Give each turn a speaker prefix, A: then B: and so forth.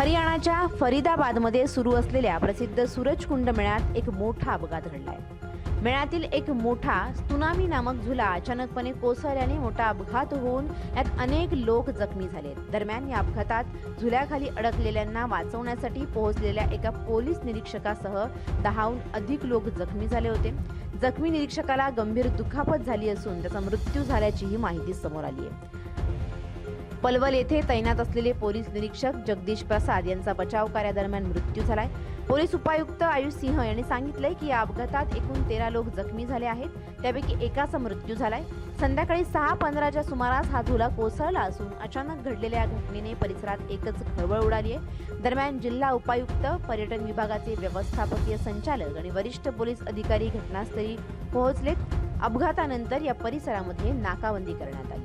A: हरियाणाच्या फरीदाबादमध्ये सुरू असलेल्या प्रसिद्ध सूरजकुंड मेळ्यात एक मोठा अपघात घडलाय। मेळ्यातील एक मोठा त्सुनामी नामक झुला अचानकपणे कोसळल्याने मोठा अपघात होऊन यात अनेक लोक जखमी झाले। दरम्यान या अपघातात झुल्याखाली अडकलेल्यांना वाचवण्यासाठी पोहोचलेल्या एका पोलीस निरीक्षकासह 10हून अधिक लोक जखमी झाले होते। जखमी निरीक्षकाला गंभीर दुखापत झाली असून त्याचा मृत्यू झाल्याचीही माहिती समोर आली आहे। पलवल येथे तैनात असलेले पोलीस निरीक्षक जगदीश प्रसाद यांचा बचाव कार्यादरम्यान मृत्यू झालाय। पोलीस उपायुक्त आयुष सिंह यांनी सांगितले की या अपघातात एकूण 13 लोक जखमी झाले आहेत, त्यापैकी एकाचा मृत्यू झालाय। संध्याकाळी 6:15च्या सुमारास हा झुला कोसळला असून अचानक घडलेल्या या घटनेने परिसरात एकच खळबळ उडाली आहे। दरम्यान जिल्हा उपायुक्त, पर्यटन विभागाचे व्यवस्थापकीय संचालक आणि वरिष्ठ पोलीस अधिकारी घटनास्थळी पोहोचलेत। अपघातानंतर या परिसरामध्ये नाकाबंदी करण्यात आली।